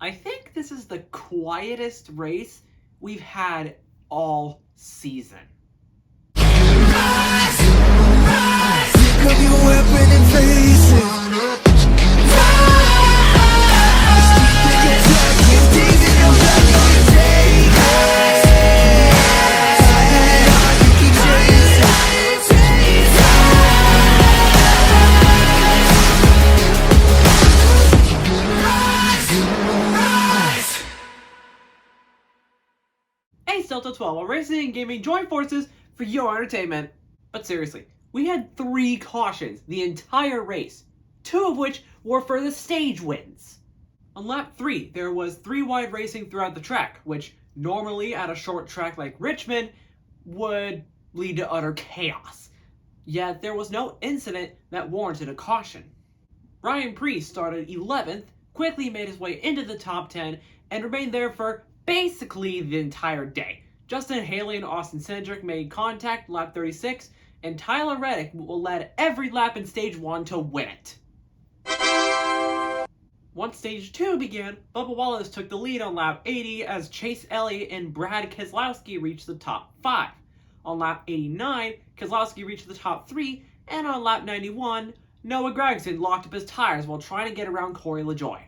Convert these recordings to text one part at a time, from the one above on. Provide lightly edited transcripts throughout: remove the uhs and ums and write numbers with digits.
I think this is the quietest race we've had all season. Rise, rise, pick up your weapon and face it. Rise, keep the attack, keep teasing your back, you can take it. Silent heart, you keep chasing. Rise, rise. Hey Delta 12, while racing and gaming join forces for your entertainment. But seriously, we had 3 cautions the entire race, 2 of which were for the stage wins. On lap 3, there was 3 wide racing throughout the track, which normally at a short track like Richmond would lead to utter chaos. Yet there was no incident that warranted a caution. Ryan Preece started 11th, quickly made his way into the top 10, and remained there for basically the entire day. Justin Haley and Austin Cindric made contact lap 36, and Tyler Reddick led every lap in stage 1 to win it. Once stage 2 began, Bubba Wallace took the lead on lap 80 as Chase Elliott and Brad Keselowski reached the top 5. On lap 89, Keselowski reached the top 3, and on lap 91, Noah Gragson locked up his tires while trying to get around Corey LaJoie.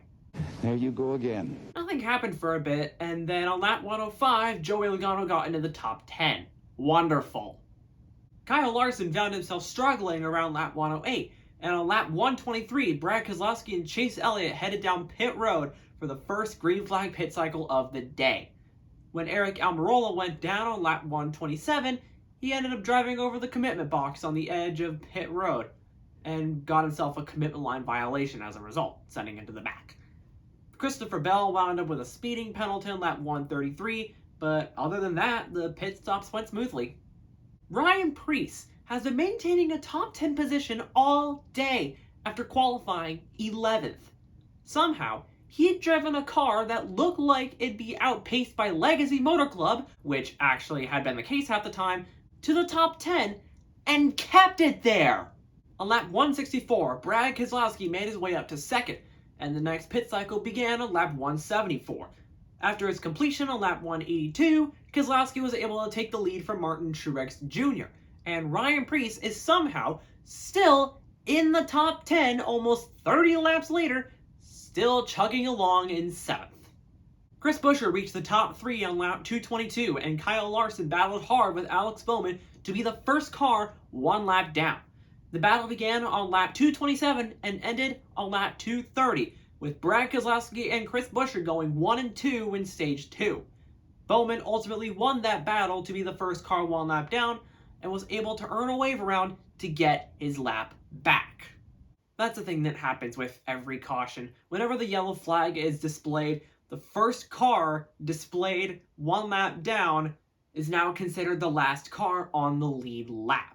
There you go again. Nothing happened for a bit, and then on lap 105, Joey Logano got into the top 10. Wonderful. Kyle Larson found himself struggling around lap 108, and on lap 123, Brad Keselowski and Chase Elliott headed down pit road for the first green flag pit cycle of the day. When Eric Almirola went down on lap 127, he ended up driving over the commitment box on the edge of pit road, and got himself a commitment line violation as a result, sending him to the back. Christopher Bell wound up with a speeding penalty on lap 133, but other than that, the pit stops went smoothly. Ryan Preece has been maintaining a top 10 position all day after qualifying 11th. Somehow, he had driven a car that looked like it'd be outpaced by Legacy Motor Club, which actually had been the case half the time, to the top 10, and kept it there. On lap 164, Brad Keselowski made his way up to 2nd, and the next pit cycle began on lap 174. After his completion on lap 182, Keselowski was able to take the lead from Martin Truex Jr., and Ryan Preece is somehow still in the top 10 almost 30 laps later, still chugging along in 7th. Chris Buescher reached the top 3 on lap 222, and Kyle Larson battled hard with Alex Bowman to be the first car 1 lap down. The battle began on lap 227 and ended on lap 230, with Brad Keselowski and Chris Buescher going 1 and 2 in stage 2. Bowman ultimately won that battle to be the first car 1 lap down, and was able to earn a wave around to get his lap back. That's the thing that happens with every caution. Whenever the yellow flag is displayed, the first car displayed 1 lap down is now considered the last car on the lead lap.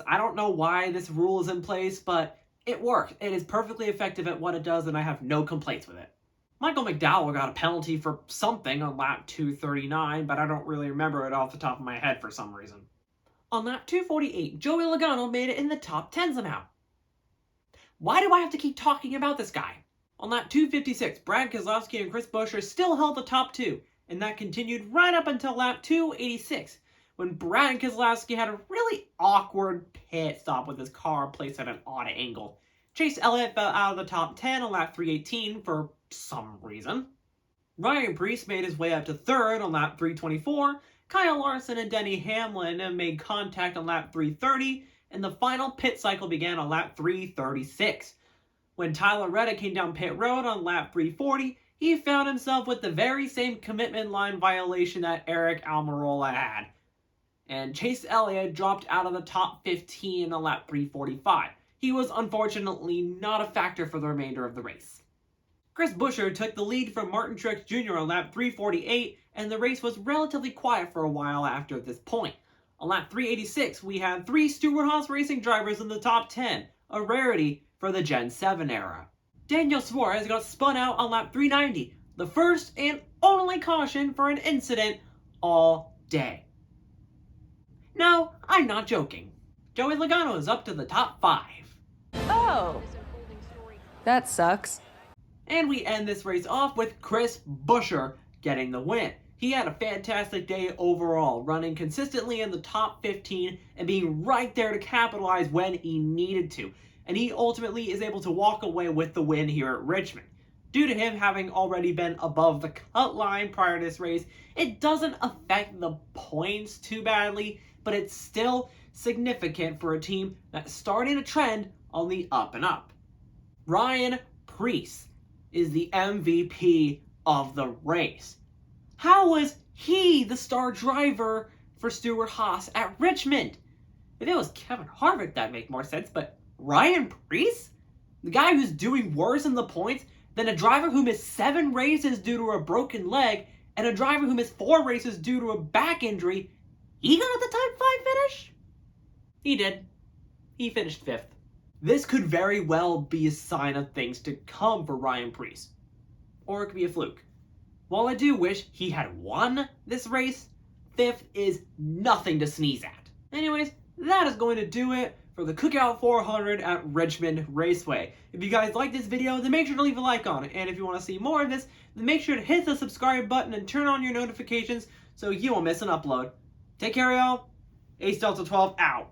I don't know why this rule is in place, but it worked. It is perfectly effective at what it does, and I have no complaints with it. Michael McDowell got a penalty for something on lap 239, but I don't really remember it off the top of my head for some reason. On lap 248, Joey Logano made it in the top 10 somehow. Why do I have to keep talking about this guy? On lap 256, Brad Keselowski and Chris Buescher still held the top 2, and that continued right up until lap 286, when Brad Keselowski had a really awkward pit stop with his car placed at an odd angle. Chase Elliott fell out of the top 10 on lap 318 for some reason. Ryan Preece made his way up to 3rd on lap 324. Kyle Larson and Denny Hamlin made contact on lap 330, and the final pit cycle began on lap 336. When Tyler Reddick came down pit road on lap 340, he found himself with the very same commitment line violation that Eric Almirola had. And Chase Elliott dropped out of the top 15 on lap 345. He was unfortunately not a factor for the remainder of the race. Chris Buescher took the lead from Martin Truex Jr. on lap 348, and the race was relatively quiet for a while after this point. On lap 386, we had 3 Stewart-Haas Racing drivers in the top 10, a rarity for the Gen 7 era. Daniel Suarez got spun out on lap 390, the first and only caution for an incident all day. No, I'm not joking. Joey Logano is up to the top 5. Oh, that sucks. And we end this race off with Chris Buescher getting the win. He had a fantastic day overall, running consistently in the top 15 and being right there to capitalize when he needed to. And he ultimately is able to walk away with the win here at Richmond. Due to him having already been above the cut line prior to this race, it doesn't affect the points too badly, but it's still significant for a team that's starting a trend on the up and up. Ryan Preece is the MVP of the race. How was he the star driver for Stewart-Haas at Richmond? If it was Kevin Harvick, that'd make more sense, but Ryan Preece? The guy who's doing worse in the points than a driver who missed 7 races due to a broken leg and a driver who missed 4 races due to a back injury, he got the top 5 finish? He did. He finished 5th. This could very well be a sign of things to come for Ryan Preece. Or it could be a fluke. While I do wish he had won this race, 5th is nothing to sneeze at. Anyways, that is going to do it for the Cookout 400 at Richmond Raceway. If you guys like this video, then make sure to leave a like on it. And if you want to see more of this, then make sure to hit the subscribe button and turn on your notifications so you won't miss an upload. Take care, y'all. Ace Delta 12 out.